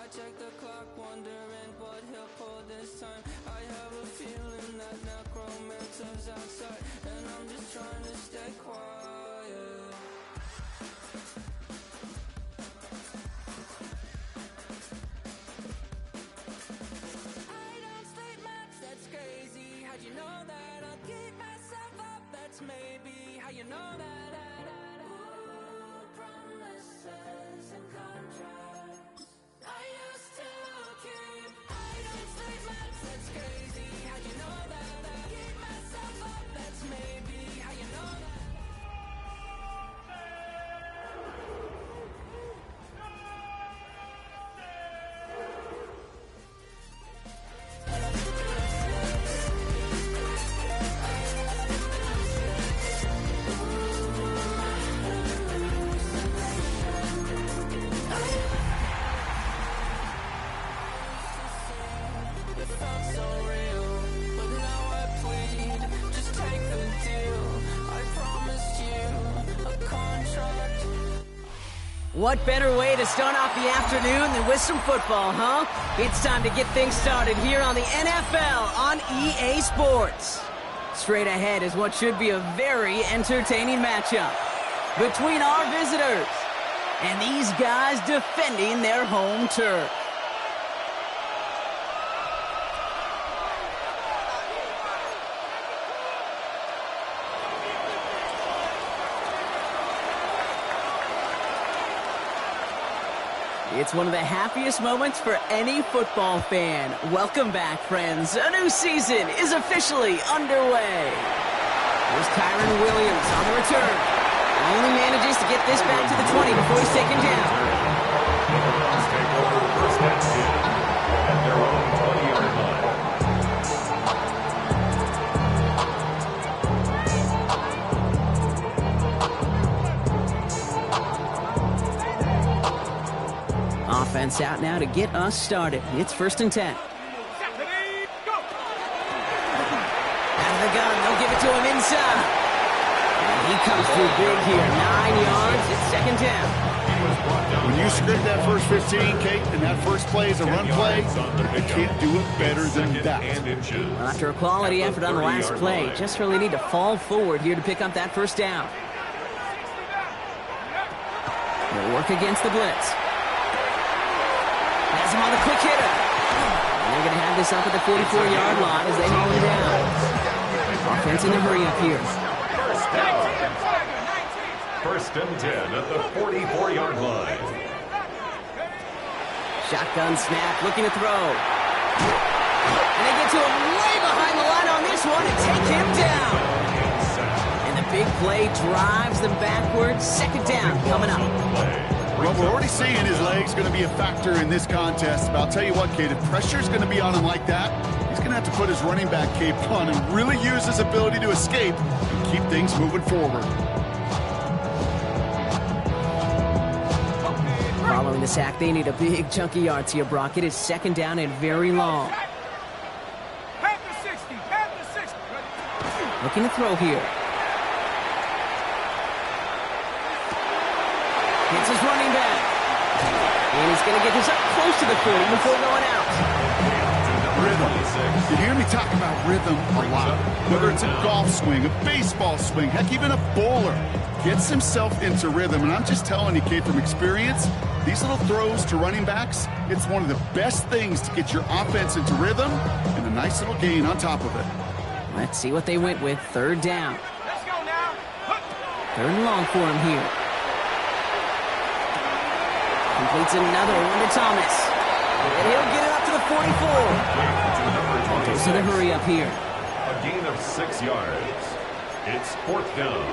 I check the clock, wondering what he'll pull this time. I have a feeling that necromancer's outside, and I'm just trying to stay quiet. I don't sleep much, that's crazy. How'd you know that? I'll keep myself up, that's maybe how you know that. Ooh, promises and contracts I used to keep. I don't sleep much, that's crazy. How'd you know that? Keep myself up, that's maybe how you know that. It felt so real, but now I plead. Just take the deal. I promised you a contract. What better way to start off the afternoon than with some football, huh? It's time to get things started here on the NFL on EA Sports. Straight ahead is what should be a very entertaining matchup between our visitors and these guys defending their home turf. It's one of the happiest moments for any football fan. Welcome back, friends. A new season is officially underway. Here's Kyron Williams on the return. Only manages to get this back to the 20 before he's taken down. Take over first and 10 at their own 20-yard line. Offense out now to get us started. It's 1st and 10. Out of the gun, they'll give it to him inside. And he comes through big here. 9 yards, it's 2nd down. When you script that first 15, Kate, and that first play is a run play, you can't do it better than that. Well, after a quality effort on the last play, just really need to fall forward here to pick up that 1st down. They'll work against the blitz. Has him on the quick hitter. And they're going to have this up at the 44-yard line as they haul him down. Offense in a hurry up here. First down. 1st and 10 at the 44-yard line. Shotgun snap, looking to throw. And they get to him way behind the line on this one and take him down. And the big play drives them backwards. 2nd down coming up. Well, we're already seeing his legs going to be a factor in this contest. But I'll tell you what, Kate, if pressure's going to be on him like that, he's going to have to put his running back cape on and really use his ability to escape and keep things moving forward. Following the sack, they need a big chunk of yards here, Brock. It is 2nd down and very long. Looking to throw here. It's his running back. And he's going to get this up close to the 40 before going out. Rhythm. You hear me talk about rhythm a lot. Whether it's a golf swing, a baseball swing, heck, even a bowler gets himself into rhythm. And I'm just telling you, Kate, from experience, these little throws to running backs, it's one of the best things to get your offense into rhythm and a nice little gain on top of it. Let's see what they went with. 3rd down. Let's go now. 3rd and long for him here. Completes another one to Thomas. And he'll get it up to the 44. Goes to the hurry up here. A gain of 6 yards. It's 4th down.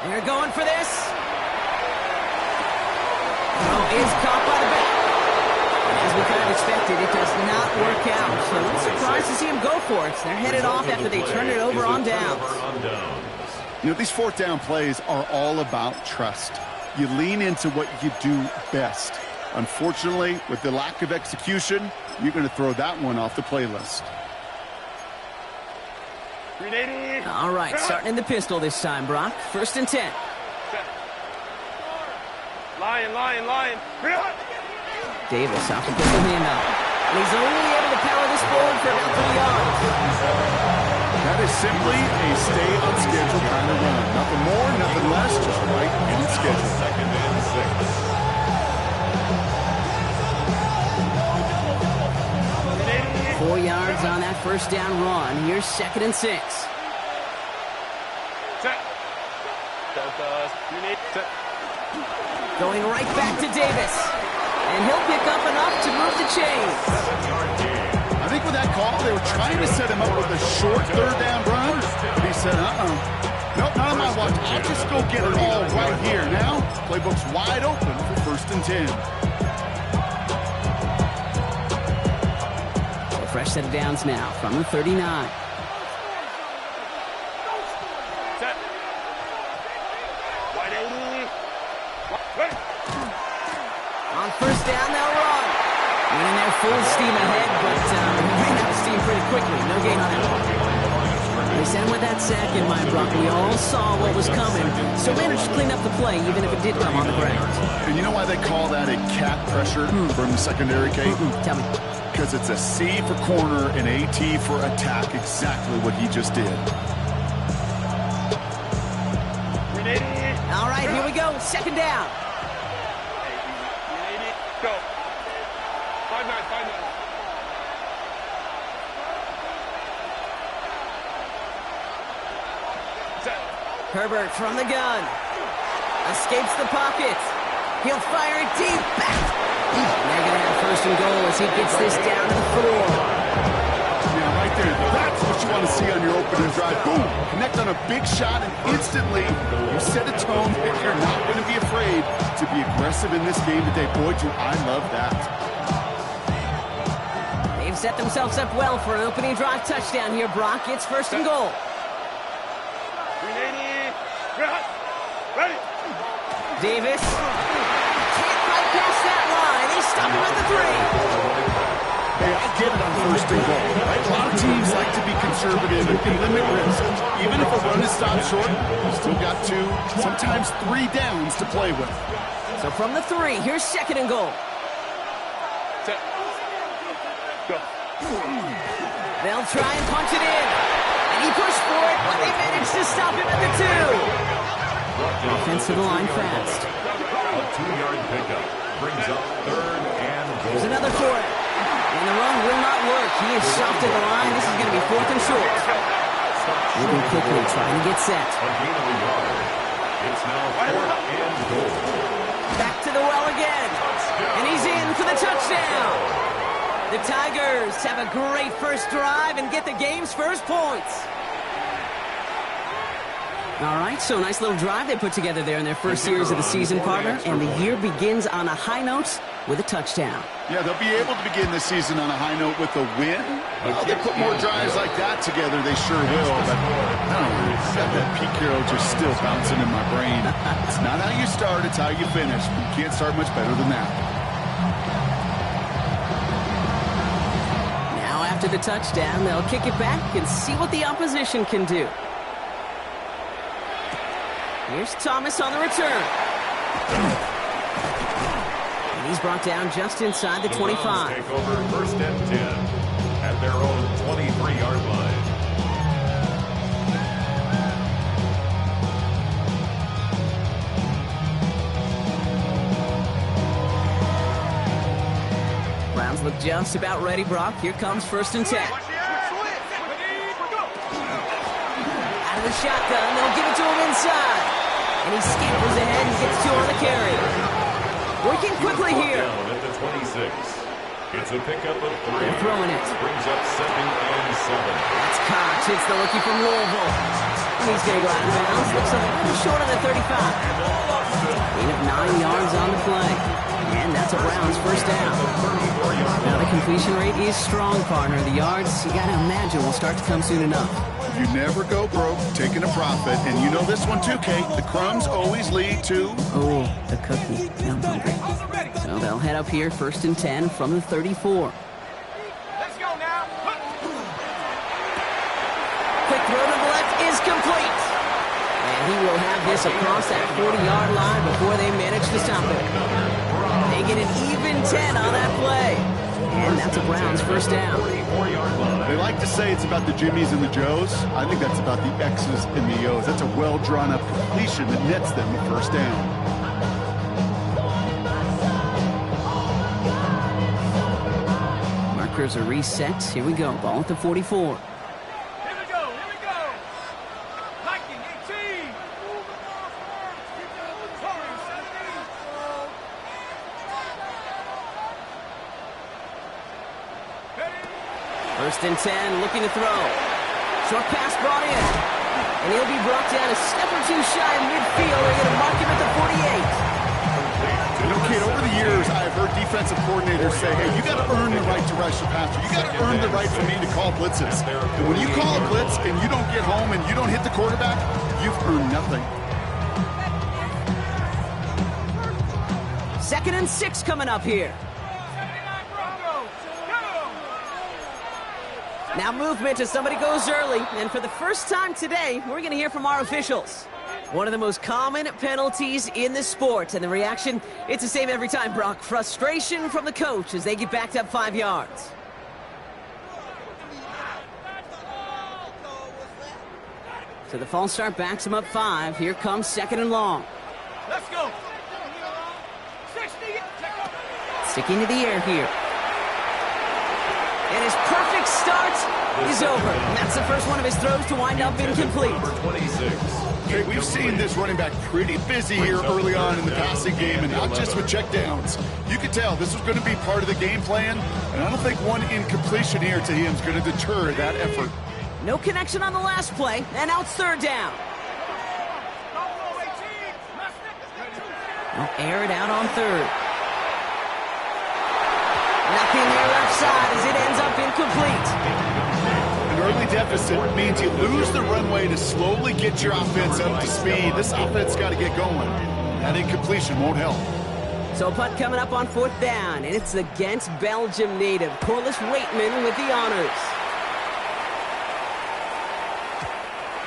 They're going for this. Oh, is caught by the back. As we kind of expected, it does not work out. So I'm surprised to see him go for it. They're headed off after they turn it over on downs. You know, these 4th down plays are all about trust. You lean into what you do best. Unfortunately, with the lack of execution, you're going to throw that one off the playlist. All right, starting in the pistol this time, Brock. 1st and 10. Lion. Davis off the pistol handoff. And he's only able to power this forward for about 3 yards. That is simply a stay on schedule kind of run. Nothing more, nothing less, just right in schedule. 2nd and 6. 4 yards on that 1st down run. Here's 2nd and 6. Going right back to Davis. And he'll pick up enough to move the chains. I think with that call, they were trying to set him up with a short 3rd down run. But he said, nope, not on my watch. I'll just go get it all right here. Now, playbook's wide open for 1st and 10. A fresh set of downs now from the 39. On 1st down, they'll run. Winning there full steam ahead, but ran out of steam pretty quickly. No gain on that one. They sent him with that sack in mind, Brock. We all saw what was coming, so managed to clean up the play, even if it did come on the ground. And you know why they call that a cat pressure from the secondary, Kate? Tell me. Because it's a C for corner and a T for attack, exactly what he just did. All right, here we go. 2nd down. Go. 5-9. Herbert from the gun. Escapes the pocket. He'll fire it deep. Back. They're going to have 1st and goal as he gets this down to the floor. Yeah, right there. That's what you want to see on your opening drive. Boom. Connect on a big shot, and instantly you set a tone that you're not going to be afraid to be aggressive in this game today. Boy, do I love that. They've set themselves up well for an opening drive touchdown here, Brock. It's 1st and goal. Ready. Davis can't bypass that line. They stop him at the 3. Hey, I get it on 1st and goal. Right? A lot of teams like to be conservative and limit risk. Even if a run is stopped short, you still got 2, sometimes 3 downs to play with. So from the 3, here's 2nd and goal. Go. They'll try and punch it in. And he pushed for it, but they managed to stop him at the 2. Offensive line fast. A 2-yard pickup brings up 3rd and goal. There's another for it. And the run will not work. He is stopped at the line. This is going to be 4th and short. Moving quickly, trying to get set. A gain of a yard. It's now 4th and goal. Back to the well again. And he's in for the touchdown. The Tigers have a great first drive and get the game's first points. All right, so nice little drive they put together there in their first series of the season, partner. And the year begins on a high note with a touchdown. Yeah, they'll be able to begin the season on a high note with a win. Well, they put more drives like that together, they sure will. But I don't know, got that Pete Carroll just still bouncing in my brain. It's not how you start, it's how you finish. You can't start much better than that. Now after the touchdown, they'll kick it back and see what the opposition can do. Here's Thomas on the return. And he's brought down just inside the 25. Take over 1st and 10 at their own 23-yard line. Browns look just about ready, Brock. Here comes 1st and 10. Out of the shotgun, they'll give it to him inside. And he scampers ahead and gets 2 on the carry. Working quickly here. Down at the 26. It's a pickup of 3. They're throwing it. Brings up 2nd and 7. That's Cox. It's the rookie from Louisville. And he's going to go out of bounds. Looks like a little short on the 35. Gain of 9 yards on the play. And that's a Browns first down. Now the completion rate is strong, partner. The yards, you got to imagine, will start to come soon enough. You never go broke taking a profit. And you know this one too, Kate. The crumbs always lead to... Oh, the cookie. Now I'm hungry. So they'll head up here, 1st and 10 from the 34. this across that 40-yard line before they manage to stop it. They get an even 10 on that play. And that's a Browns first down. They like to say it's about the Jimmies and the Joes. I think that's about the X's and the O's. That's a well-drawn-up completion that nets them a first down. Markers are reset. Here we go. Ball at the 44. First and 10, looking to throw. Short pass brought in. And he'll be brought down a step or two shy of midfield. They're going to mark him at the 48. You know, kid, over the years, I've heard defensive coordinators say, hey, you got to earn the right to rush the passer. You got to earn the right for me to call blitzes. And when you call a blitz and you don't get home and you don't hit the quarterback, you've earned nothing. 2nd and 6 coming up here. Now movement as somebody goes early, and for the first time today, we're going to hear from our officials. One of the most common penalties in the sport, and the reaction, it's the same every time, Brock. Frustration from the coach as they get backed up 5 yards. So the false start backs him up 5. Here comes 2nd and long. Let's go. Sticking to the air here. And his perfect start is over. And that's the first one of his throws to wind up incomplete. Number 26. Okay, we've seen this running back pretty busy here early on in the passing game, and not just with checkdowns. You could tell this was going to be part of the game plan, and I don't think one incompletion here to him is going to deter that effort. No connection on the last play, and now it's 3rd down. They'll air it out on 3rd. Nothing there left side as it ends up incomplete. An early deficit means you lose the runway to slowly get your offense up to speed. This offense got to get going. That incompletion won't help. So a punt coming up on 4th down, and it's against Belgium native Corliss Waitman with the honors.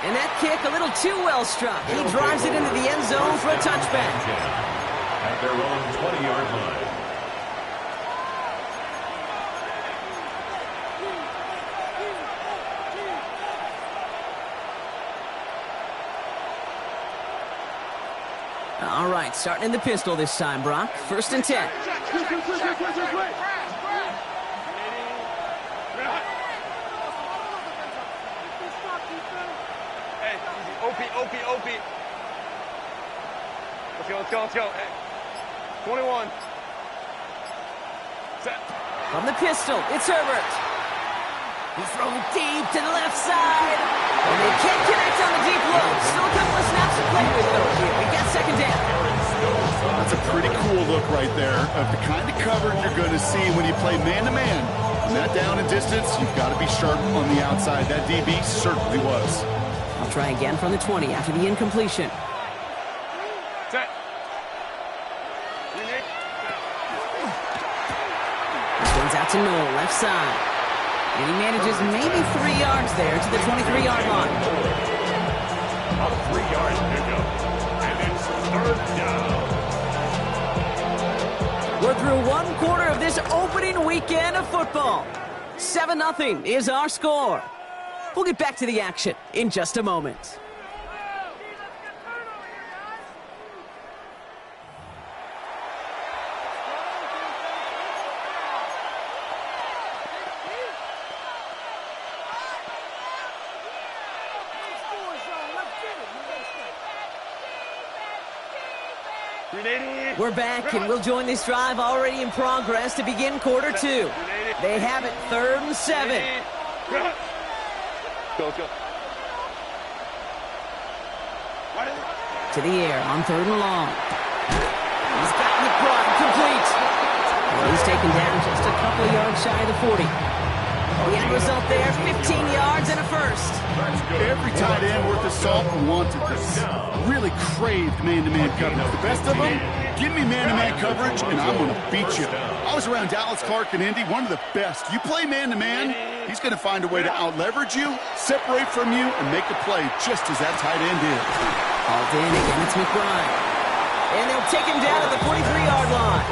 And that kick a little too well struck. He drives it into the end zone for a touchback. At their own 20-yard line. All right, starting in the pistol this time, Brock. 1st and 10. Hey, OP. Let's go. Hey. 21. Set. From the pistol, it's Herbert. He's thrown deep to the left side. And they can't connect on the deep look. Still a couple of snaps to play with, though. Here, we got 2nd down. That's a pretty cool look right there of the kind of coverage you're going to see when you play man-to-man. On that down and distance, you've got to be sharp on the outside. That DB certainly was. I'll try again from the 20 after the incompletion. Set. This one's out to Noel, left side. And he manages maybe 3 yards there to the 23-yard line. A 3-yard pickup. And it's 3rd down. We're through 1 quarter of this opening weekend of football. 7-0 is our score. We'll get back to the action in just a moment. We're back, and we'll join this drive already in progress to begin quarter 2. They have it 3rd and 7. Go. To the air on 3rd and long. He's gotten it brought complete. Well, he's taken down just a couple of yards shy of the 40. The end result there, 15 yards and a first. Every tight end worth his salt wanted this. Really craved man-to-man coverage. The best of them, give me man-to-man coverage, and I'm going to beat you. I was around Dallas Clark and Indy, one of the best. You play man-to-man, he's going to find a way to out-leverage you, separate from you, and make a play just as that tight end did. Hauled in again, it's McBride. And they'll take him down at the 43-yard line.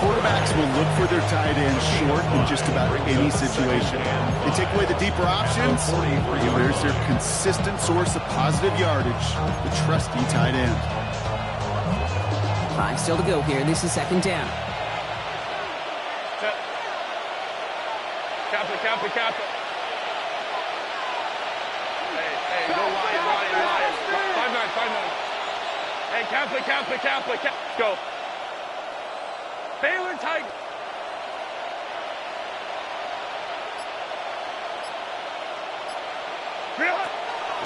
Quarterbacks will look for their tight end short in just about any situation. They take away the deeper options. There's their consistent source of positive yardage, the trusty tight end. 5 still to go here. This is second down. Set. Kappa. Hey, go Lion. 5-9. Hey, Kappa. Go. Baylor Tiger.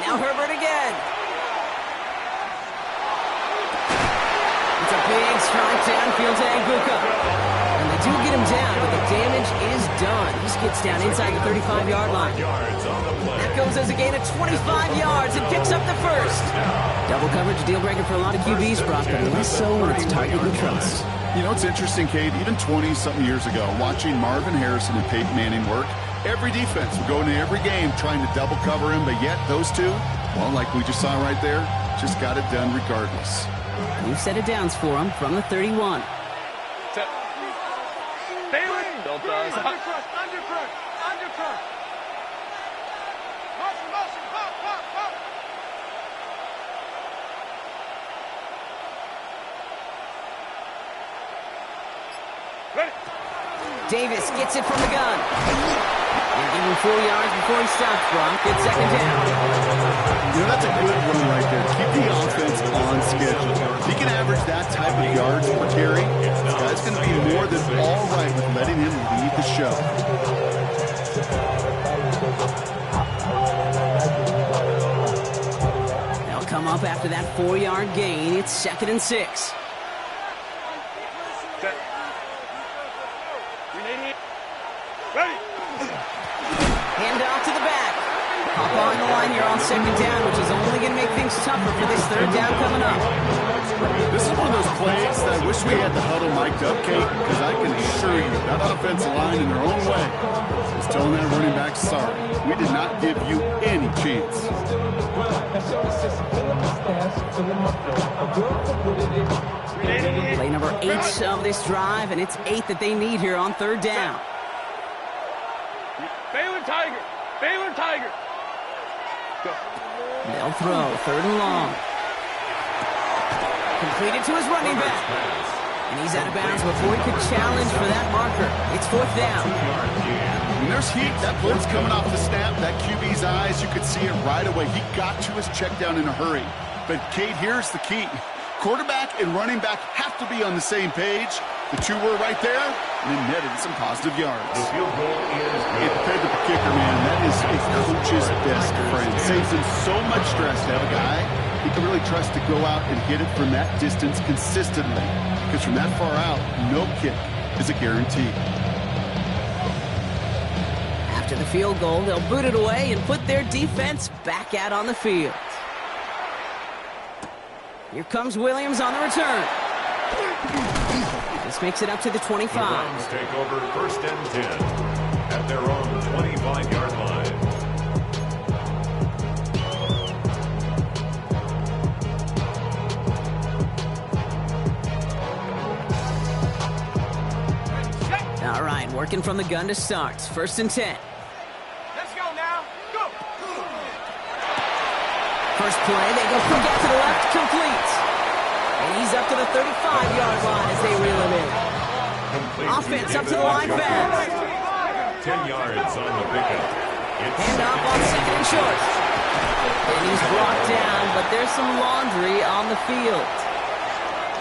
Now Herbert again. It's a big strike downfield to Anguka. And they do get him down, but the damage is done. He skids down inside the 35-yard line. That goes as a gain of 25 yards and picks up the first. Double coverage, deal breaker for a lot of QBs, Brock, but less so when it's a target we trust. You know, it's interesting, Kate, even 20-something years ago, watching Marvin Harrison and Peyton Manning work, every defense would go into every game trying to double cover him, but yet those two, well, like we just saw right there, just got it done regardless. New set of downs for him from the 31. Set. Baylor. Undercut. Motion, pop. Ready. Davis gets it from the gun. And give him 4 yards before he stops, Brock. It's second down. You know, that's a good run right there. Keep the offense on schedule. If he can average that type of yards per carry, this guy's going to be more than all right with letting him lead the show. They'll come up after that 4-yard gain. It's 2nd and 6. Set. Ready. Hand off to the back. Hop on the line here on second down, which is only going to make things tougher for this third down coming up. This is one of those plays that I wish we had the huddle mic'd up, Kate, because I can assure you that offensive line in their own way is telling that running back, sorry, we did not give you any chance. Play number 8 of this drive, and it's 8 that they need here on third down. Baylor Tiger. Go. They'll throw, 3rd and long. Completed to his running back. And he's out of bounds before he could challenge for that marker. It's 4th down. When there's heat, that blitz coming off the snap, that QB's eyes, you could see it right away. He got to his check down in a hurry. But, Kate, here's the key. Quarterback and running back have to be on the same page. The two were right there, and then netted some positive yards. The field goal is Hey, compared to the kicker, man, that is a coach's best friend. Saves him so much stress to have a guy he can really trust to go out and hit it from that distance consistently. Because from that far out, no kick is a guarantee. After the field goal, they'll boot it away and put their defense back out on the field. Here comes Williams on the return. This makes it up to the 25. The Browns take over 1st and 10 at their own 25-yard line. All right, working from the gun to start. 1st and 10. Let's go now. Go. First play, they go quick out to the left, complete. And he's up to the 35-yard line as they reel him in. Offense up to the line fast. 10 yards on the pickup. Hand off on 2nd and short. And he's brought down, but there's some laundry on the field.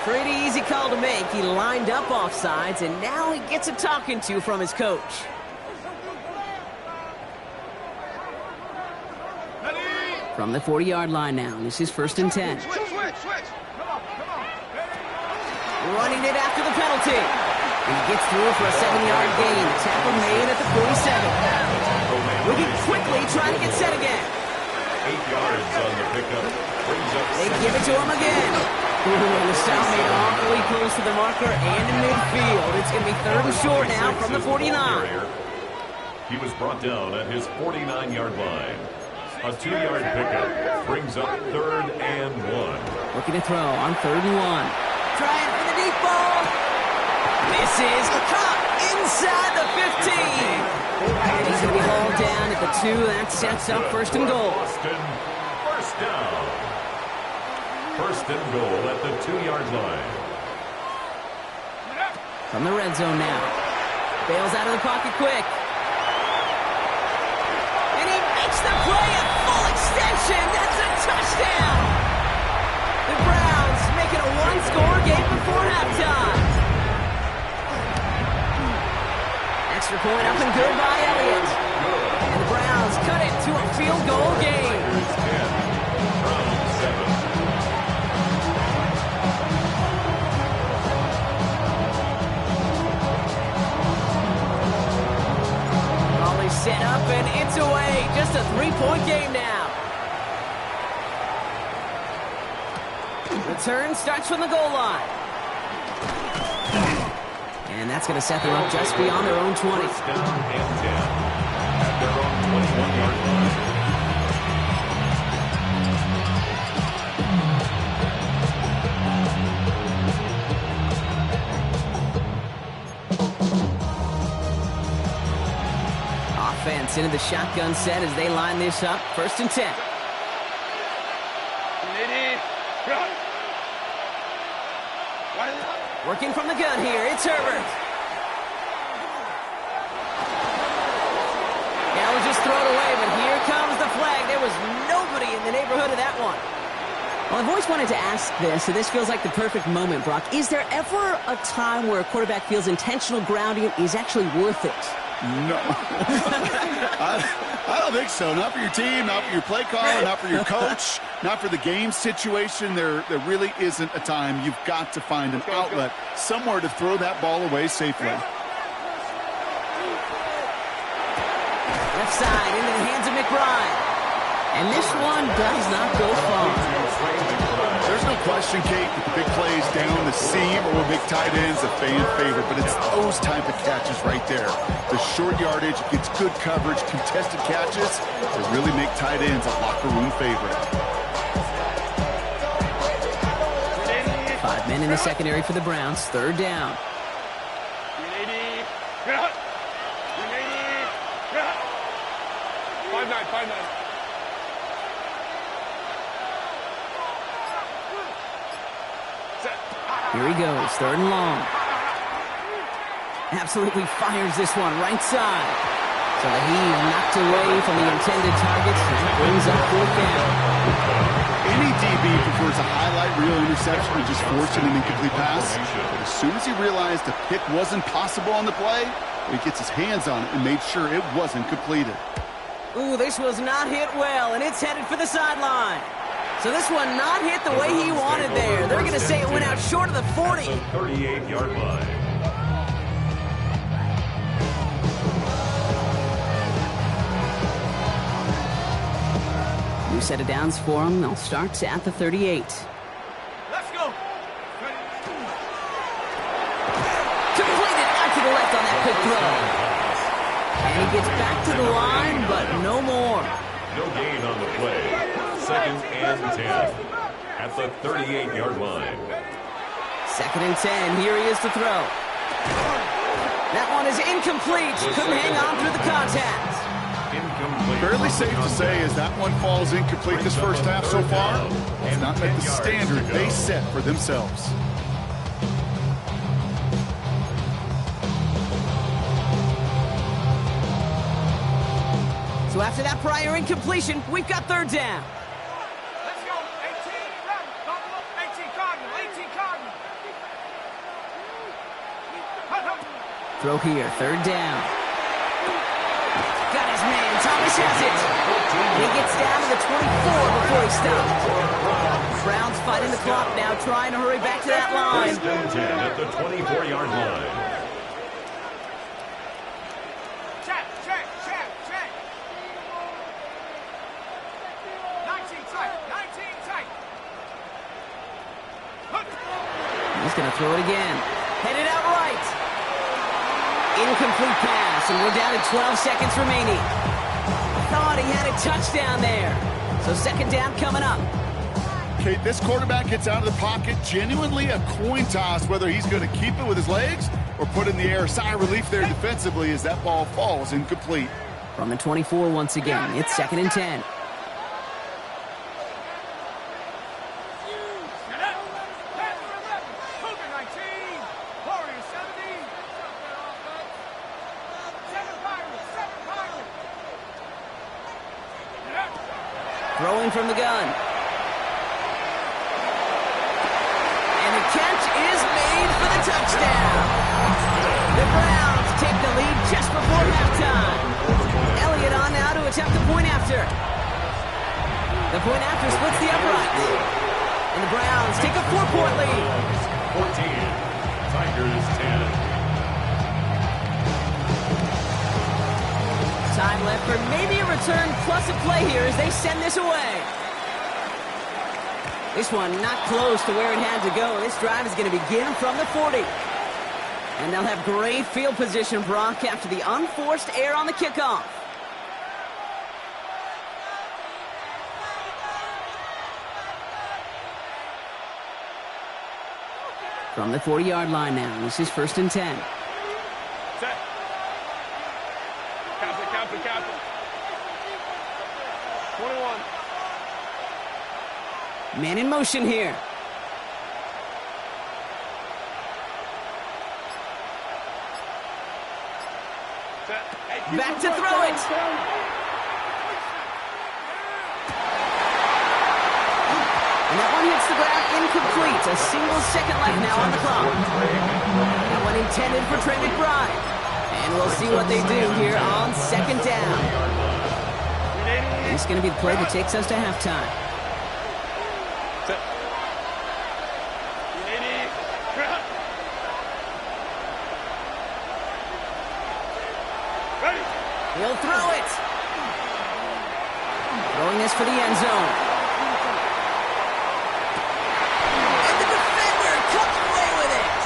Pretty easy call to make. He lined up offsides, and now he gets a talking to from his coach. From the 40-yard line now, this is 1st and 10. Switch. Running it after the penalty. And he gets through for a 7-yard gain. Tackle made at the 47. Looking quickly, trying to get set again. 8 yards on the pickup. Brings up They give it to him again. And the stop made awfully close to the marker and in midfield. It's going to be 3rd and short now from the 49. He was brought down at his 49-yard line. A 2-yard pickup brings up 3rd and Looking to throw on 3rd and 1. Trying for the deep ball. Misses. Caught inside the 15. And he's going to be hauled down at the 2. That sets up 1st and goal. Boston, first down. 1st and goal at the 2-yard line. From the red zone now. Bails out of the pocket quick. And he makes the play at full extension. That's a touchdown. The Browns make it a 1-score game before halftime. Extra point up and good by Elliott. And the Browns cut it to a field goal game. Set up and it's away. Just a 3-point game now. Return starts from the goal line. And that's going to set them up just beyond their own 20. First down and 10 at their own 21-yard line. Offense into the shotgun set as they line this up. 1st and 10. Working from the gun here. It's Herbert. That was just thrown away, but here comes the flag. There was nobody in the neighborhood of that one. Well, I've always wanted to ask this, and this feels like the perfect moment, Brock. Is there ever a time where a quarterback feels intentional grounding is actually worth it? No. I don't think so. Not for your team, not for your play caller, not for your coach, not for the game situation. There really isn't a time. You've got to find an outlet, somewhere to throw that ball away safely. Left side into the hands of McBride. And this one does not go far. There's no question, Kate, that the big plays down the seam or big tight ends a fan favorite, but it's those type of catches right there. The short yardage, gets good coverage, contested catches that really make tight ends a locker room favorite. 5 men in the secondary for the Browns. 3rd down. 5-9. Here he goes, 3rd and long. Absolutely fires this one right side. So the heave knocked away from the intended targets and brings up 4th down. Any DB prefers a highlight reel interception to just forcing an incomplete pass. But as soon as he realized the pick wasn't possible on the play, he gets his hands on it and made sure it wasn't completed. Ooh, this was not hit well, and it's headed for the sideline. So this one not hit the way he wanted there. They're going to say it went out short of the 40. 38-yard line. New set of downs for them. They'll start at the 38. Let's go. Completed out to the left on that quick throw. And he gets back to the line, but no more. No gain on the play. 2nd and 10 at the 38-yard line. 2nd and 10. Here he is to throw. That one is incomplete. Couldn't hang on through the contact. Incomplete. Fairly safe to say as that one falls incomplete this first half so far, it's not met the standard they set for themselves. So after that prior incompletion, we've got 3rd down. Let's go. 18, run. Buffalo, 18, Cardinal, 18, Cardinal. Throw here, 3rd down. Got his man, Thomas has it. And he gets down to the 24 before he stops. Browns fighting the clock now, trying to hurry back to that line. 1st and 10 at the 24-yard line. Check. 19 tight. He's going to throw it again. Headed out right. Incomplete pass, and we're down to 12 seconds remaining. Thought he had a touchdown there. So 2nd down coming up. Kate, this quarterback gets out of the pocket, genuinely a coin toss whether he's going to keep it with his legs or put it in the air. Sigh of relief there defensively as that ball falls incomplete. From the 24 once again, it's 2nd and 10. Throwing from the gun. And the catch is made for the touchdown. The Browns take the lead just before halftime. Elliott on now to attempt the point after. The point after splits the uprights. And the Browns take a 4-point lead. 14. Tigers 10. Time left for maybe a return plus a play here as they send this away. This one not close to where it had to go. This drive is going to begin from the 40. And they'll have great field position, Brock, after the unforced error on the kickoff. From the 40-yard line now, this is 1st and 10. Set. Cap it. 21. Man in motion here. Set. Back to throw it. And that one hits the ground incomplete. A single second left now on the clock. That one intended for Trey McBride. And we'll see what they do here on 2nd down. This is going to be the play that takes us to halftime. Set. Ready. He'll throw it. Throwing this for the end zone. And the defender comes away with it.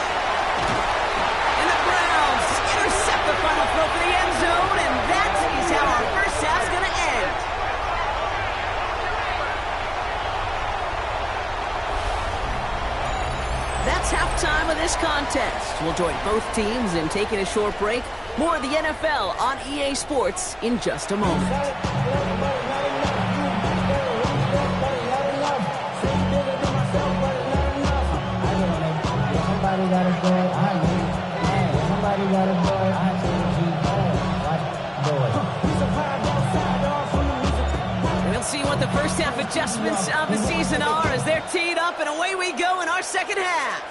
And the Browns intercept the final throw for the end zone, and that is how our first half's going to end. That's halftime of this contest. We'll join both teams in taking a short break. More of the NFL on EA Sports in just a moment. We'll see what the first half adjustments of the season are as they're teed up, and away we go in our second half.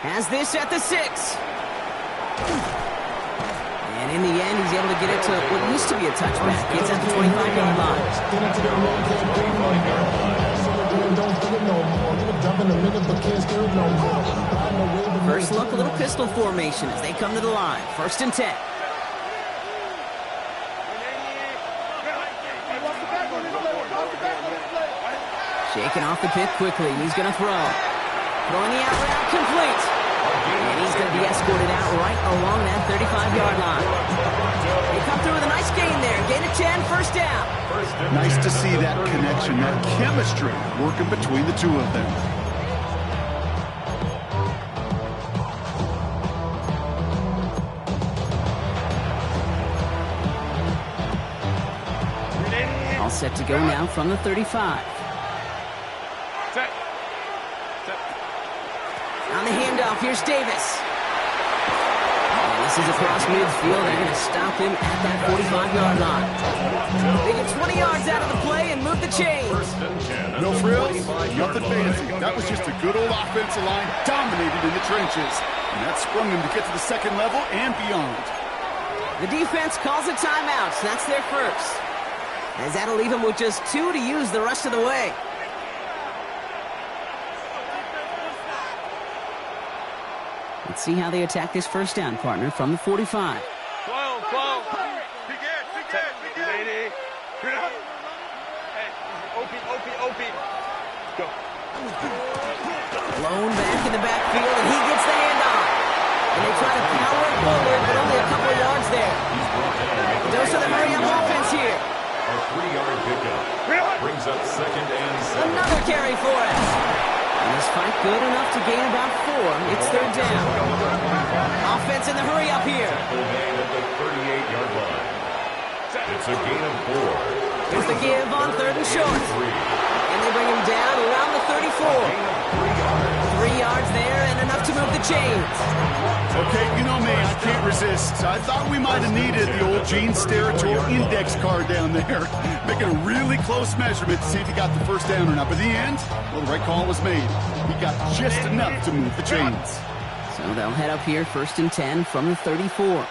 Has this at the 6. And in the end, he's able to get it to what used to be a touchback. It's at the 25-yard line. First look, a little pistol formation as they come to the line. 1st and 10. Shaking off the pit quickly. He's going to throw. Throwing the out route complete. And he's going to be escorted out right along that 35-yard line. They come through with a nice gain there. Gain of 10, 1st down. Nice to see that connection, that chemistry working between the two of them. All set to go now from the 35. Set. On the handoff, here's Davis. And this is across midfield. They're going to stop him at that 45-yard line. They get 20 yards out of the play and move the chains. No frills, nothing fancy. That was just a good old offensive line dominated in the trenches. And that sprung him to get to the second level and beyond. The defense calls a timeout, so that's their first. As that'll leave him with just 2 to use the rest of the way. Let's see how they attack this first down, partner, from the 45. 12. Begin. Hey, OP. Go. Blown back in the backfield, and he gets the handoff. And they try to power it forward, but only a couple of yards there. Those are the hurry-up offense here. 3-yard pickup. Brings up 2nd and 7. Another carry for us. And this fight good enough to gain about 4. It's 3rd down. Offense in the hurry up here. Tackle made at the 38-yard line. It's a gain of 4. Here's the give on 3rd and short. And they bring him down around the 34. 3 yards there and enough to move the chains. Okay, you know me, I can't resist. I thought we might have needed the old Gene Steratore index card down there. Making a really close measurement to see if he got the first down or not. But in the end, well, the right call was made. He got just enough to move the chains. So they'll head up here 1st and 10 from the 34.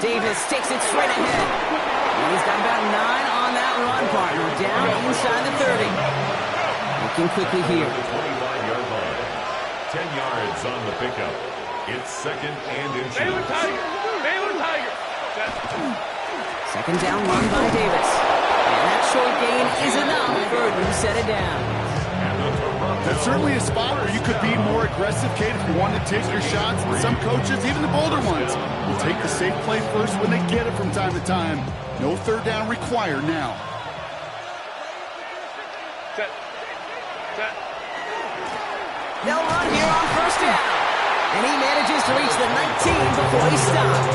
Davis takes it straight ahead. And he's got about 9 on that run, partner. Down inside the 30. Looking quickly here. 25-yard line. 10 yards on the pickup. It's 2nd and inches. Baylor Tiger! Baylor Tiger! 2nd down run by Davis. And that short gain is enough for him to set it down. That's certainly a spot where you could be more aggressive, Kate, if you wanted to take your shots. And some coaches, even the bolder ones, will take the safe play first when they get it from time to time. No 3rd down required now. They'll run here on 1st down. And he manages to reach the 19 before he stops.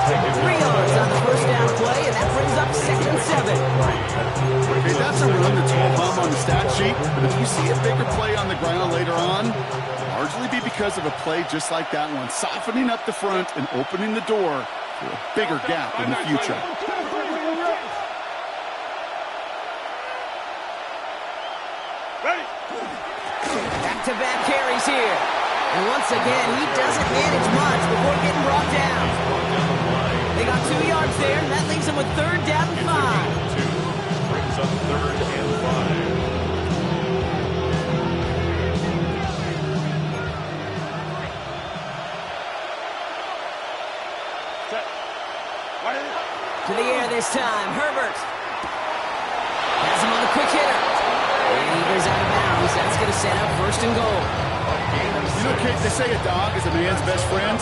3 yards on the 1st down play, and that brings up 2nd and 7. Okay, that's a run that's all hum on the stat sheet, but if you see a bigger play on the ground later on, it'll largely be because of a play just like that one, softening up the front and opening the door for a bigger gap in the future. Back-to-back carries here. And once again, he doesn't manage much before getting brought down. They got 2 yards there, and that leaves them with 3rd down and 5. 2 brings up 3rd and 5. To the air this time, Herbert. Has him on the quick hitter. And he goes out of bounds. That's going to set up 1st and goal. You know, Kate, they say a dog is a man's best friend.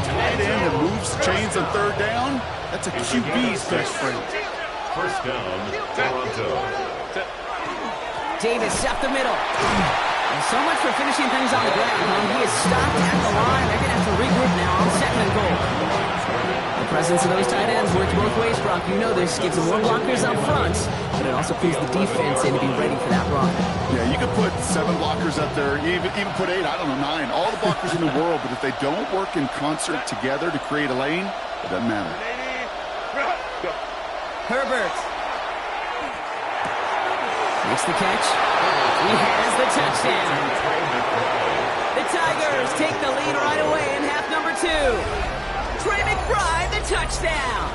Tight end that moves chains on 3rd down, that's a QB's best friend. 1st down, Toronto. Davis up the middle. And so much for finishing things on the ground, huh? He is stopped at the line. They're going to have to regroup now on 2nd and goal. The presence of those tight ends works both ways, Brock. You know this. Gives them more blockers up front, but it also puts the defense in to be ready for that run. Yeah, you could put 7 blockers up there, even put 8, I don't know, 9, all the blockers in the world, but if they don't work in concert together to create a lane, it doesn't matter. Herbert makes the catch. He has the touchdown. The Tigers take the lead right away in half number 2. Trey McBride, the touchdown.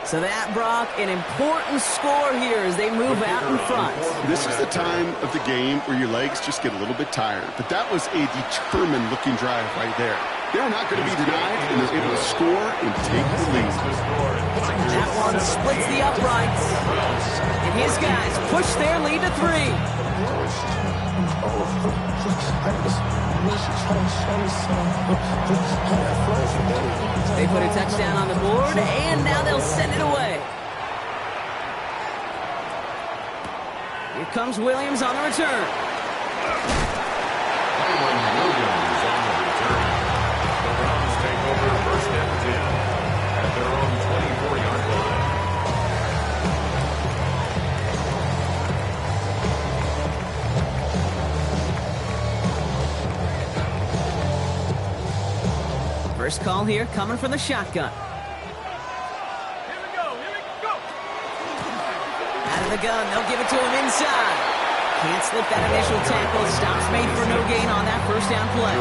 So that, Brock, an important score here as they move out in front. This is the time of the game where your legs just get a little bit tired, but that was a determined-looking drive right there. They're not going to be denied, and they're able to score and take the lead. That one splits the uprights, and his guys push their lead to 3. They put a touchdown on the board, and now they'll send it away. Here comes Williams on the return. Williams on the return. The Browns take over 1st and 10 at their own 24-yard line. First call here coming from the shotgun. Here we go. Out of the gun, they'll give it to him inside. Can't slip that initial tackle. Stops made for no gain on that 1st down play.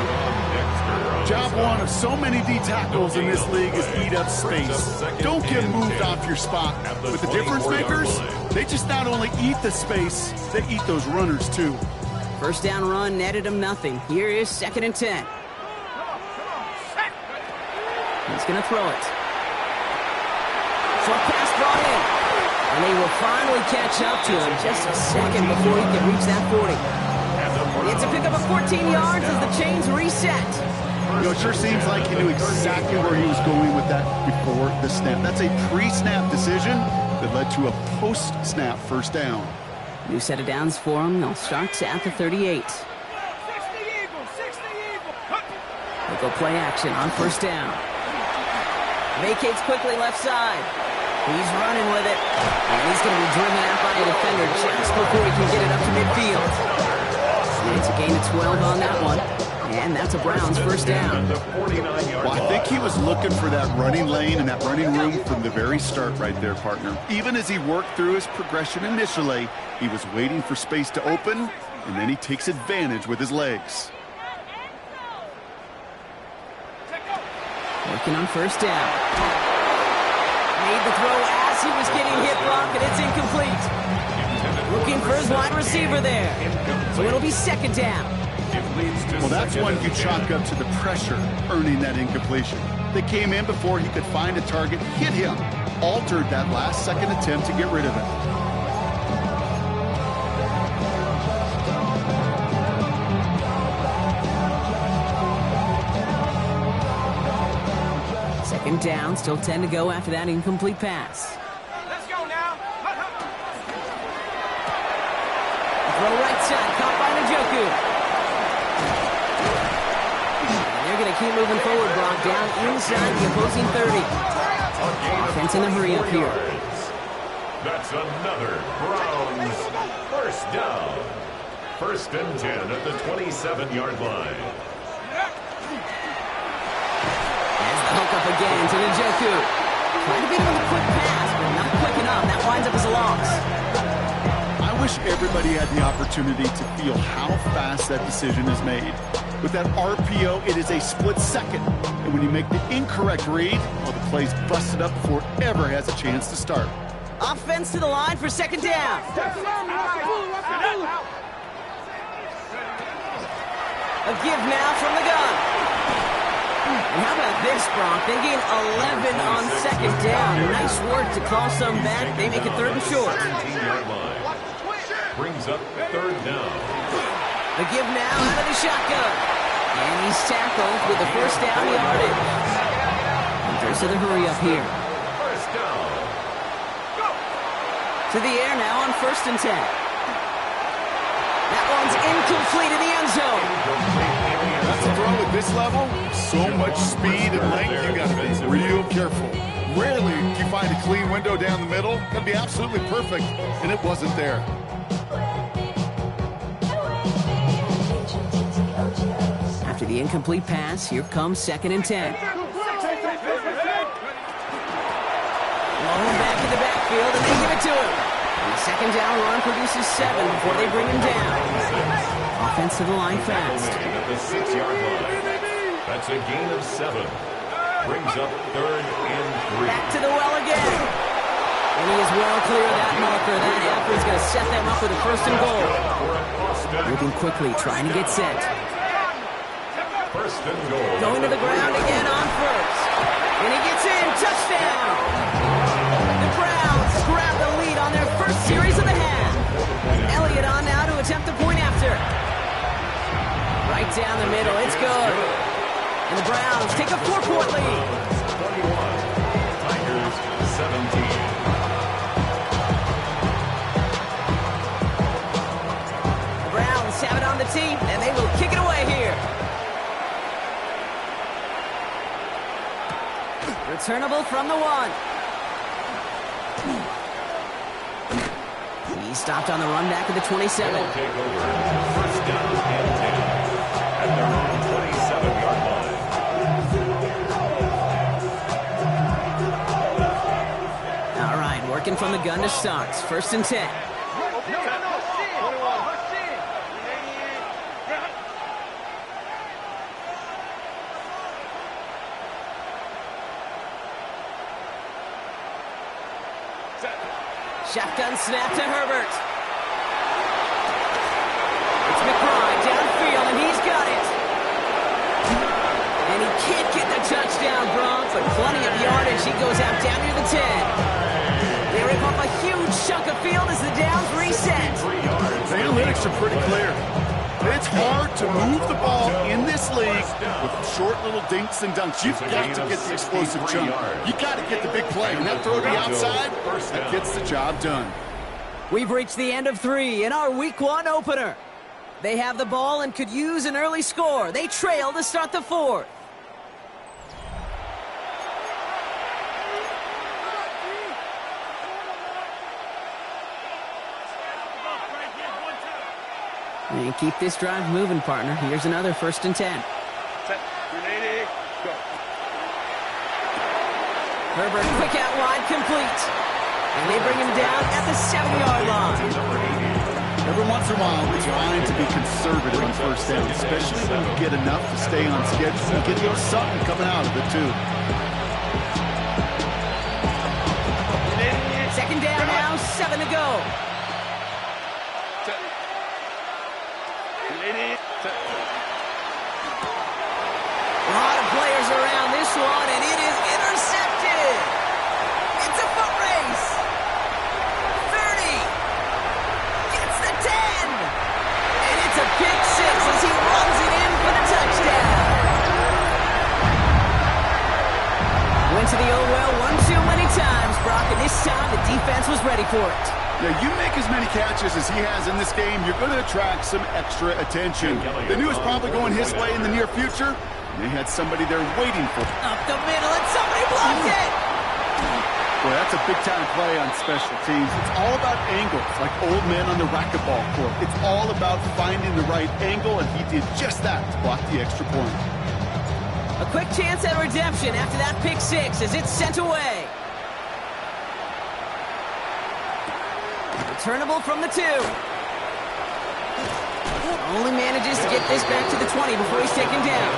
Job one of so many D tackles in this league is eat up space. Don't get moved off your spot. But the difference makers, they just not only eat the space, they eat those runners too. 1st down run netted him nothing. Here is 2nd and 10. He's going to throw it. Short pass brought in. And they will finally catch up to him just a second before he can reach that 40. The It's a pickup of 14 yards as the chains reset. It sure seems like he knew exactly where he was going with that before the snap. That's a pre-snap decision that led to a post-snap first down. New set of downs for him. They'll start at the 38. They'll go play action on first down. Vacates quickly left side. He's running with it. And he's going to be driven out by a defender just before he can get it up to midfield. And it's a gain of 12 on that one. And that's a Browns first down. Well, I think he was looking for that running lane and that running room from the very start right there, partner. Even as he worked through his progression initially, he was waiting for space to open, and then he takes advantage with his legs. Working on first down. Made the throw as he was getting hit, Brock, and it's incomplete. Looking for his wide receiver there. So it'll be second down. Well, that's one you chalk up to the pressure earning that incompletion. They came in before he could find a target, hit him, altered that last-second attempt to get rid of it. Second down, still 10 to go after that incomplete pass. Let's go now. Throw right side, caught by Njoku. They're going to keep moving forward, Brock, down inside the opposing 30. Offense in the hurry-up here. That's another Browns first down. First and 10 at the 27-yard line. As the hook up again to Njoku. Trying to beat him with a quick pass, but not quick enough. That winds up as a loss. I wish everybody had the opportunity to feel how fast that decision is made. With that RPO, it is a split second. And when you make the incorrect read, well, the play's busted up before it ever has a chance to start. Offense to the line for second down. A give now from the gun. And how about this, Brock? They gain 11 on second down. Nice work to call some back. They make it third and short. 17-yard line. Brings up third down. The give now out of the shotgun. And he's tackled with the first down yardage. And there's to the hurry-up here. First down. To the air now on first and 10. That one's incomplete in the end zone. That's a throw at this level. So much speed and length, you got to be real careful. Rarely do you find a clean window down the middle. Got to be absolutely perfect, and it wasn't there. After the incomplete pass, here comes second and 10. Low back in the backfield, and they give it to him. And the second down run produces 7 before they bring him down. Offense to the line fast. At the 6-yard line. That's a gain of 7. Brings up third and 3. Back to the well again. And he is well clear of that marker. That effort is going to set them up with a first and goal. Moving quickly, trying to get set. First and goal. Going to the ground again on first. And he gets in. Touchdown. The Browns grab the lead on their first series of the half. Elliott on now to attempt the point after. Right down the middle. It's good. And the Browns take a 4-point lead. 21. Tigers 17. The Browns have it on the tee, and they will kick it away here. Returnable from the 1. He stopped on the run back at the 27. They'll take over. First down and 10. At their own 27-yard line. All right, working from the gun to start. First and 10. Shotgun snap to Herbert. It's McBride downfield, and he's got it. And he can't get the touchdown, Bronx, but plenty of yardage. He goes out down near the 10. They rip off a huge chunk of field as the downs reset. The analytics are pretty clear. It's hard to move the ball in this league with short little dinks and dunks. You've got to get the explosive jump. You got to get the big play. And that throw to the outside, that gets the job done. We've reached the end of 3 in our Week 1 opener. They have the ball and could use an early score. They trail to start the 4th. And keep this drive moving, partner. Here's another 1st and 10. Set. Ready, go. Herbert, quick out wide, complete. And they bring him down at the 7-yard line. Every once in a while, it's fine to be conservative on 1st down, especially when you get enough to stay on schedule. You get a little something coming out of it, too. 2nd down now, 7 to go. A lot of players around this one, and it is intercepted. It's a foot race. 30. Gets the 10. And it's a pick 6 as he runs it in for the touchdown. Went to the oh well one too many times, Brock, and this time the defense was ready for it. Yeah, you make as many catches as he has in this game, you're going to attract some extra attention. The news probably going his way in the near future. They had somebody there waiting for him. Up the middle, and somebody blocked it! Boy, that's a big-time play on special teams. It's all about angles, like old men on the racquetball court. It's all about finding the right angle, and he did just that to block the extra point. A quick chance at redemption after that pick 6 as it's sent away. Returnable from the 2. Only manages to get this back to the 20 before he's taken down.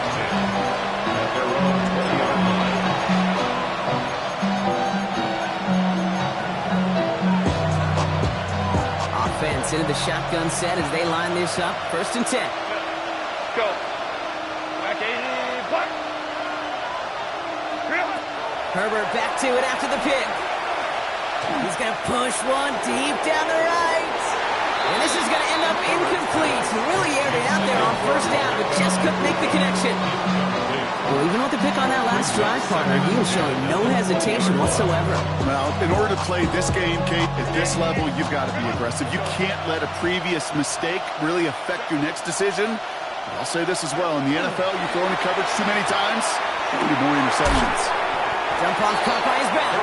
Offense into the shotgun set as they line this up. 1st and 10. Go. Back 80. Block. Herbert back to it after the pick. He's going to push one deep down the right. And this is going to end up incomplete. He really aired it out there on 1st down, but just couldn't make the connection. Well, even with the pick on that last drive, partner, he was showing no hesitation whatsoever. Well, in order to play this game, Kate, at this level, you've got to be aggressive. You can't let a previous mistake really affect your next decision. I'll say this as well. In the NFL, you throw into coverage too many times, you need more interceptions. Jump off caught by his back.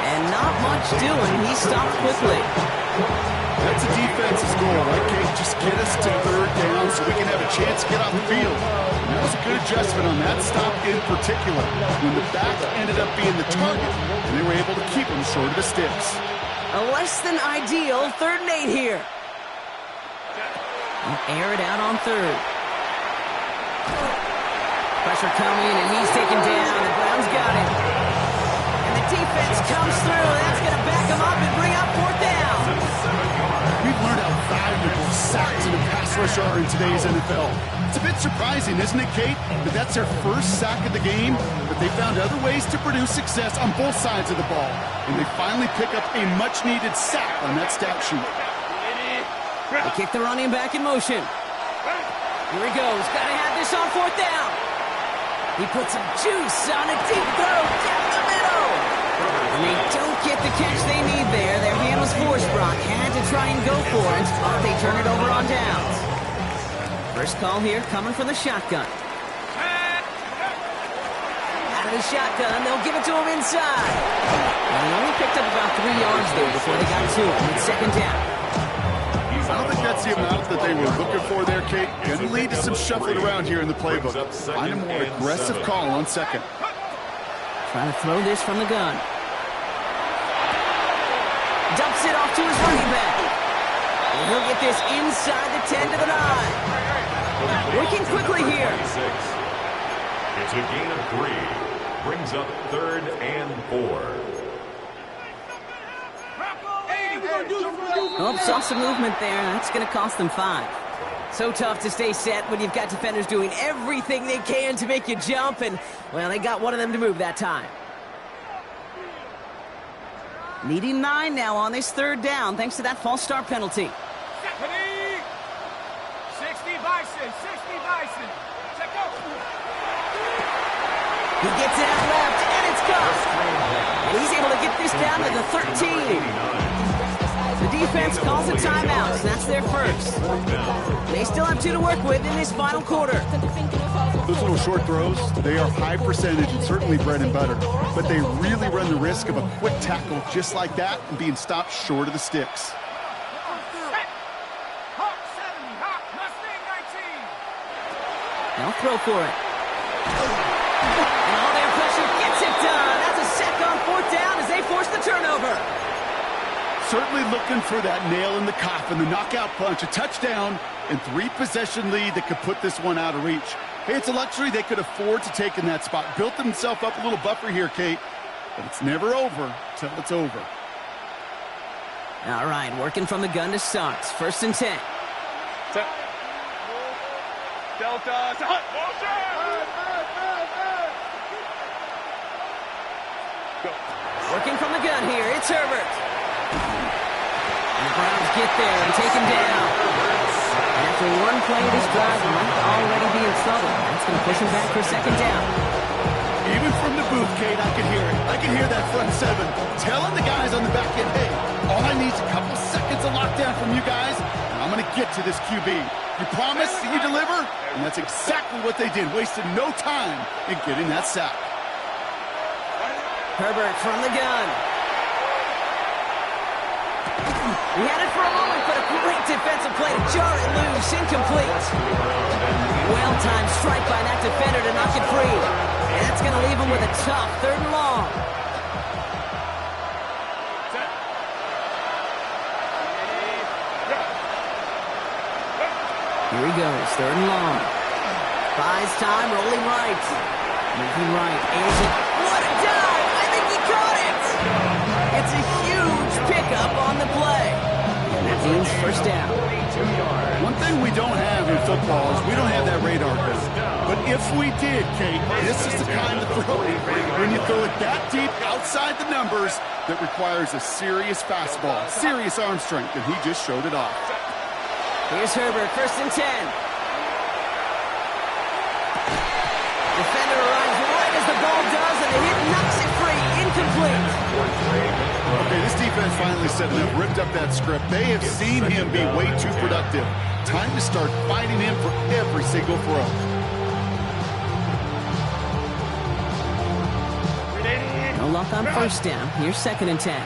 And not much doing. He stopped quickly. That's a defense's goal, right, Kate? Just get us to 3rd down so we can have a chance to get off the field. And that was a good adjustment on that stop in particular, when the back ended up being the target, and they were able to keep him short of the sticks. A less than ideal 3rd and 8 here. And air it out on 3rd. Pressure coming, and he's taken down. The Browns got it. And the defense comes through. That's going to back him up and bring up 4th down. We've learned how valuable sacks in a pass rush are in today's NFL. It's a bit surprising, isn't it, Kate, that that's their 1st sack of the game, but they found other ways to produce success on both sides of the ball, and they finally pick up a much-needed sack on that stat sheet. They kick the running back in motion. Here he goes. Got to have this on 4th down. He puts some juice on a deep throw down the middle. And they don't get the catch they need there. Their hand was forced, Brock. Had to try and go for it, but they turn it over on downs. First call here coming from the shotgun. Out of the shotgun, they'll give it to him inside. And he only picked up about 3 yards there before they got to him. It's 2nd down. I don't think that's the amount that they were looking for there, Kate. Going to lead to some shuffling around here in the playbook. Find a more aggressive call on 2nd. Trying to throw this from the gun. Dumps it off to his running back. And he'll get this inside the 10 to the 9. Working quickly here. It's a gain of 3. Brings up 3rd and 4. Oh, saw some movement there. That's going to cost them 5. So tough to stay set when you've got defenders doing everything they can to make you jump, and, well, they got one of them to move that time. Needing 9 now on this 3rd down, thanks to that false start penalty. 65. Bison, 60 Bison. Check out. He gets it out left, and it's caught. And he's able to get this down to the 13. The defense calls a timeout, so that's their first. They still have 2 to work with in this final quarter. Those little short throws, they are high percentage and certainly bread and butter. But they really run the risk of a quick tackle just like that and being stopped short of the sticks. Hawk 70, Hawk, Mustang 19. They'll throw for it. And all their pressure gets it done. That's a sack on 4th down as they force the turnover. Certainly looking for that nail in the coffin, the knockout punch, a touchdown, and 3-possession lead that could put this one out of reach. Hey, it's a luxury they could afford to take in that spot. Built themselves up a little buffer here, Kate, but it's never over till it's over. All right, working from the gun to start. 1st and 10. Delta. Working from the gun here, it's Herbert. And the Browns get there and take him down. And after one play of this drive, he might already be in trouble. That's going to push him back for 2nd down. Even from the booth, Kate, I can hear it. I can hear that front 7 telling the guys on the back end, hey, all I need is a couple seconds of lockdown from you guys, and I'm going to get to this QB. You promise, you deliver, and that's exactly what they did, wasted no time in getting that sack. Herbert from the gun. He had it for a moment, but a great defensive play to jar it loose. Incomplete. Well-timed strike by that defender to knock it free. And that's going to leave him with a tough 3rd and long. Here he goes, 3rd and long. Buys time, rolling right. Moving right, airs it. What a dive! I think he caught it! It's a huge pickup on the play. And that means 1st down. One thing we don't have in football is we don't have that radar gun. But if we did, Kate, this is the kind of throw when you throw it that deep outside the numbers that requires a serious fastball, serious arm strength, and he just showed it off. Here's Herbert, 1st and 10. Defender arrives right as the ball does, and the hit knocks it free. Incomplete. Okay, this defense finally set enough, ripped up that script. They have seen him be way too productive. Time to start fighting him for every single throw. No luck on 1st down. Here's 2nd and 10.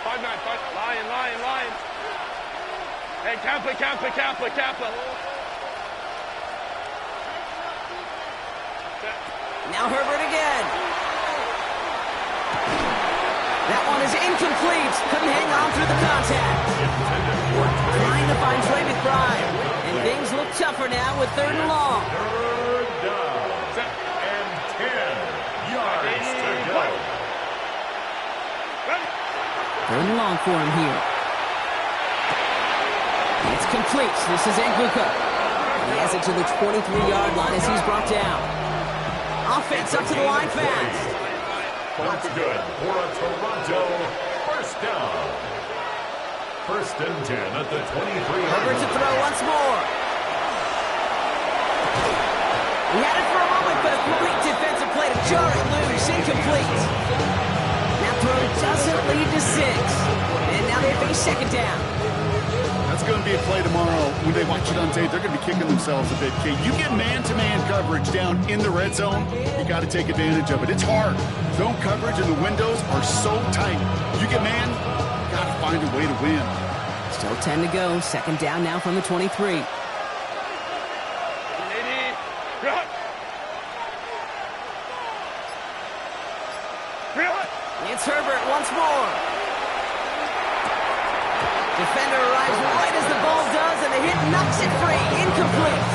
5-9, Lion. Hey, Kappa. Now Herbert again. That one is incomplete. Couldn't hang on through the contact. Trying to find Trey McBride. And things look tougher now with 3rd and long. 3rd down and 10 yards to go. 3rd and long for him here. It's complete. This is Nguka. He has it to the 23-yard line as he's brought down. Offense up to the line fast. That's good for a Toronto 1st down. 1st and 10 at the 23. Herbert to throw once more. He had it for a moment, but a great defensive play to jar it loose. Incomplete. That throw doesn't lead to 6. And now they face 2nd down. That's going to be a play tomorrow. When they watch it on tape, they're going to be kicking themselves a bit, Kate. You get man-to-man coverage down in the red zone, you got to take advantage of it. It's hard. Zone coverage and the windows are so tight. You get man, you got to find a way to win. Still 10 to go. 2nd down now from the 23. It's Herbert once more. Defender arrives right as the ball does, and the hit knocks it free. Incomplete.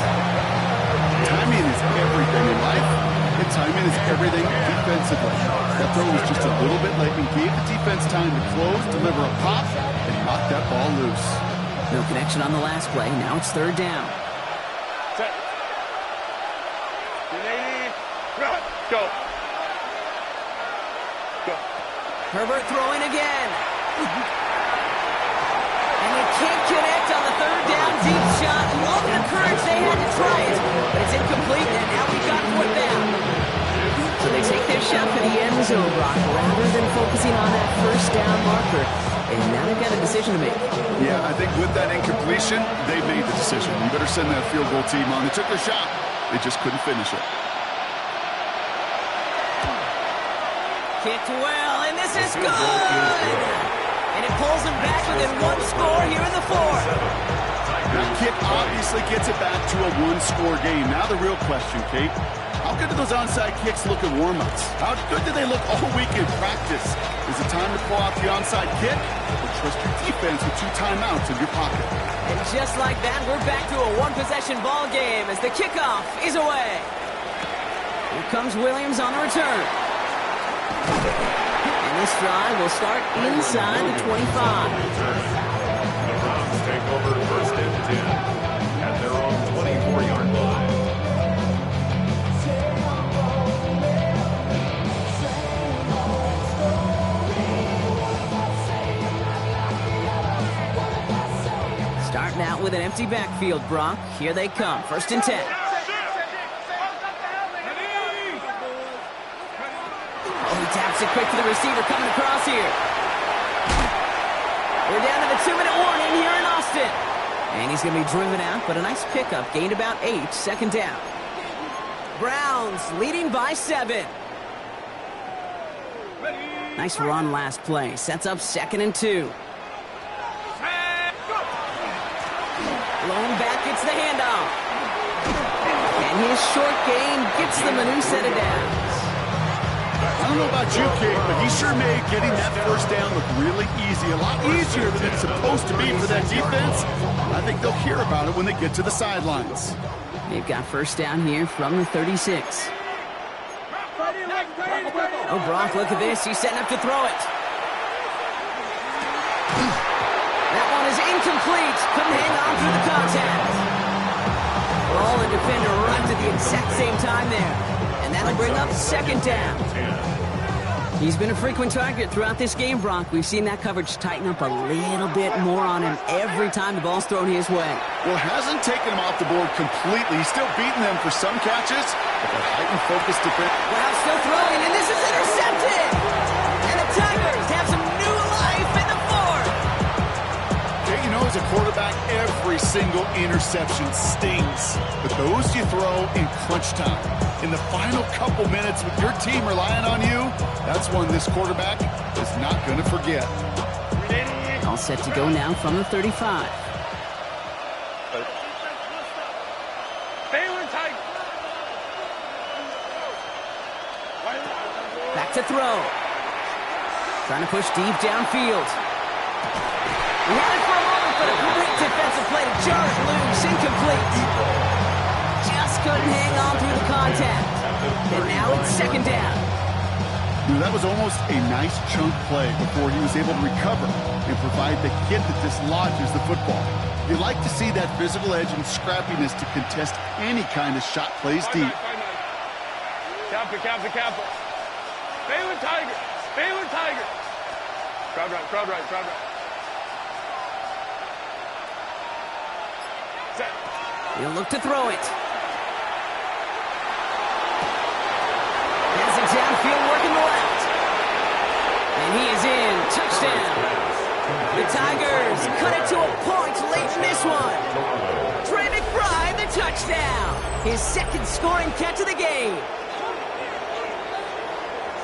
Timing is everything in life, and timing is everything defensively. That throw was just a little bit late and gave the defense time to close, deliver a pop, and knock that ball loose. No connection on the last play. Now it's 3rd down. Set. Go. Herbert throwing again. And they can't connect on the third down deep shot. Love the courage they had to try it. But it's incomplete, and now we've got fourth down. So they take their shot for the end zone, Brock, rather than focusing on that first down marker. And now they've got a decision to make. Yeah, I think with that incompletion, they made the decision. You better send that field goal team on. They took their shot. They just couldn't finish it. Kicked well, and this is good! And it pulls them back within one score here in the fourth. That kick obviously gets it back to a one-score game. Now the real question, Kate, how good do those onside kicks look in warm-ups? How good do they look all week in practice? Is it time to pull out the onside kick, or trust your defense with 2 timeouts in your pocket? And just like that, we're back to a one-possession ball game as the kickoff is away. Here comes Williams on the return. And this drive will start inside the 25. The Browns take over first and 10 at their own 24-yard line. Starting out with an empty backfield, Brock. Here they come. First and 10. Oh, he taps it quick to the receiver coming across here. We're down to the 2-minute warning here in Austin. And he's going to be driven out, but a nice pickup. Gained about 8. Second down. Browns leading by 7. Nice run last play. Sets up 2nd and 2. Lone back gets the handoff. And his short gain gets them a new set of downs. I don't know about you, Kate, but he sure made getting that first down look really easy. A lot easier than it's supposed to be for that defense. I think they'll hear about it when they get to the sidelines. They've got first down here from the 36. Oh, Brock, look at this. He's setting up to throw it. That one is incomplete. Couldn't hang on through the contact. Well, the defender runs at the exact same time there. And that'll bring up second down. He's been a frequent target throughout this game, Brock. We've seen that coverage tighten up a little bit more on him every time the ball's thrown his way. Well, hasn't taken him off the board completely. He's still beating them for some catches, but the heightened focus defense. Well, still throwing, and this is intercepted! And the Tigers have some new life in the fourth! You know, as a quarterback, every single interception stings. But those you throw in crunch time, in the final couple minutes with your team relying on you, that's one this quarterback is not going to forget. All set to go now from the 35. Back to throw. Trying to push deep downfield. He had it for a moment, but a great defensive play to jar it loose. Incomplete. Just couldn't hang on through the contact. And now it's second down. That was almost a nice chunk play before he was able to recover and provide the hit that dislodges the football. You like to see that physical edge and scrappiness to contest any kind of shot plays deep. Kappa. Baylor Tiger. Crowd right. Set. He'll look to throw it. Has it downfield working the left. And he is in. Touchdown. The Tigers cut it to a point late in this one. Trey McBride, the touchdown. His second scoring catch of the game.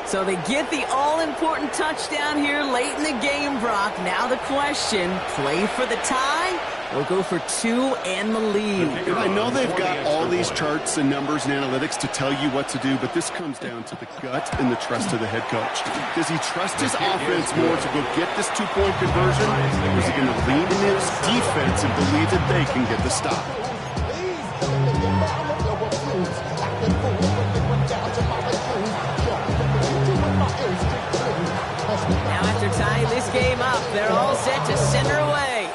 So they get the all-important touchdown here late in the game, Brock. Now the question, play for the tie or go for 2 and the lead? And I know they've got all these charts and numbers and analytics to tell you what to do, but this comes down to the gut and the trust of the head coach. Does he trust his offense more to go get this 2-point conversion, or is he going to lean in his defense and believe that they can get the stop? Now after tying this game up, they're all set to send her away.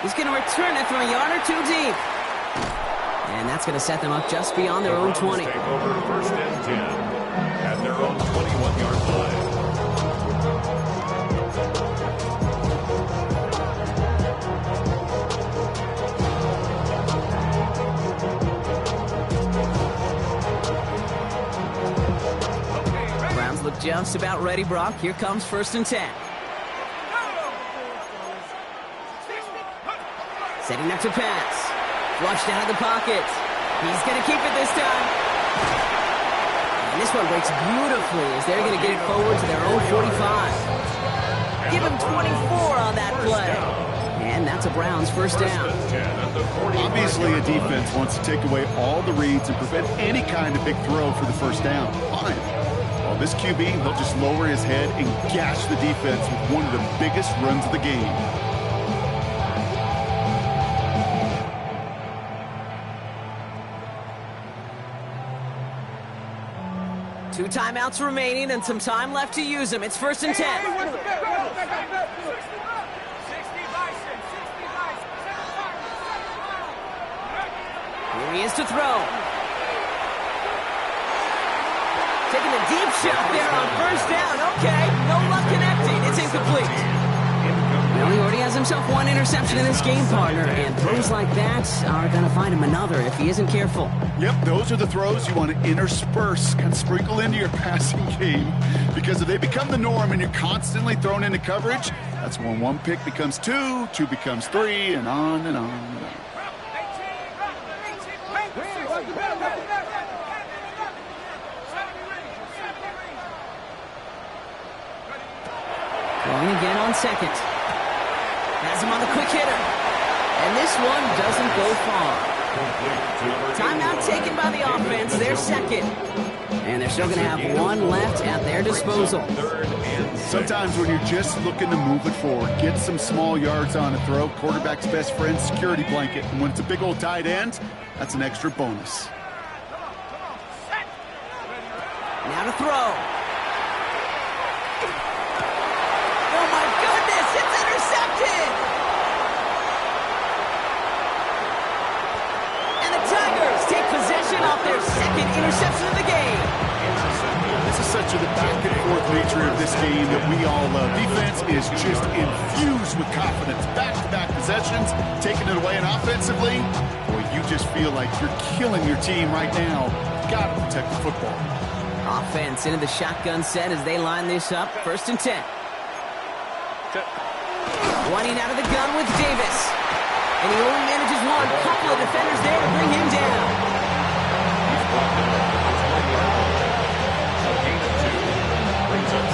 He's going to return it from a yard or 2 deep. And that's going to set them up just beyond their own 20. Take over first and 10 at their own 21-yard line. just about ready, Brock. Here comes 1st and 10. Setting up to pass. Flushed out of the pocket. He's going to keep it this time. And this one breaks beautifully as they're going to get it forward to their own 45. Give him 24 on that play. And that's a Browns 1st down. Obviously, a defense wants to take away all the reads and prevent any kind of big throw for the 1st down. Fine. Well, this QB, he'll just lower his head and gash the defense with one of the biggest runs of the game. Two timeouts remaining and some time left to use them. It's 1st and 10. Here he is to throw. Taking a deep shot there on 1st down. Okay, no luck connecting. It's incomplete. Well, he already has himself one interception in this game, partner, and throws like that are going to find him another if he isn't careful. Yep, those are the throws you want to intersperse, kind of sprinkle into your passing game, because if they become the norm and you're constantly thrown into coverage, that's when one pick becomes two becomes three, and on and on and on. Going again on 2nd. Has him on the quick hitter. And this one doesn't go far. Timeout taken by the offense. They're 2nd. And they're still going to have one left at their disposal. Sometimes when you're just looking to move it forward, get some small yards on a throw, quarterback's best friend, security blanket. And when it's a big old tight end, that's an extra bonus. Now to throw. It's intercepted! And the Tigers take possession off their 2nd interception of the game. This is such a back-and-forth nature of this game that we all love. Defense is just infused with confidence. Back-to-back possessions, taking it away, and offensively, boy, you just feel like you're killing your team right now. Got to protect the football. Offense into the shotgun set as they line this up. 1st and 10. Running out of the gun with Davis. And he only manages one. Couple of defenders there to bring him down.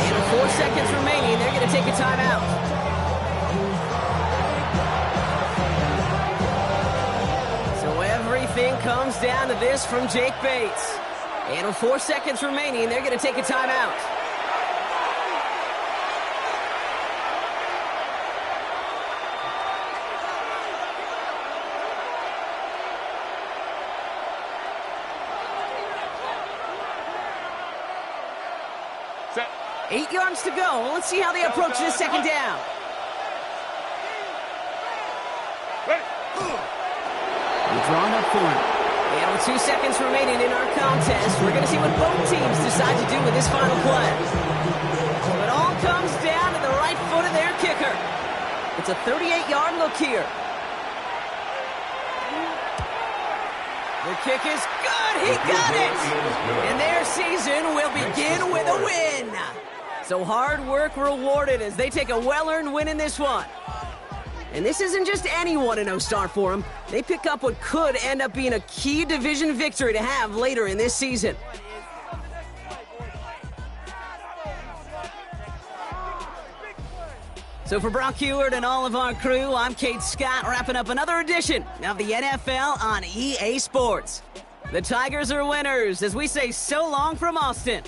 And with 4 seconds remaining, they're going to take a timeout. So everything comes down to this from Jake Bates. And with 4 seconds remaining, they're going to take a timeout. Set. 8 yards to go. Well, let's see how they approach this 2nd down. Ready. We're drawn up for it. And with 2 seconds remaining in our contest, we're going to see what both teams decide to do with this final play. So it all comes down to the right foot of their kicker. It's a 38-yard look here. The kick is good. He got it. And their season will begin with a win. So hard work rewarded as they take a well-earned win in this one. And this isn't just any 1-0 start for them. They pick up what could end up being a key division victory to have later in this season. So for Brock Heward and all of our crew, I'm Kate Scott, wrapping up another edition of the NFL on EA Sports. The Tigers are winners as we say so long from Austin.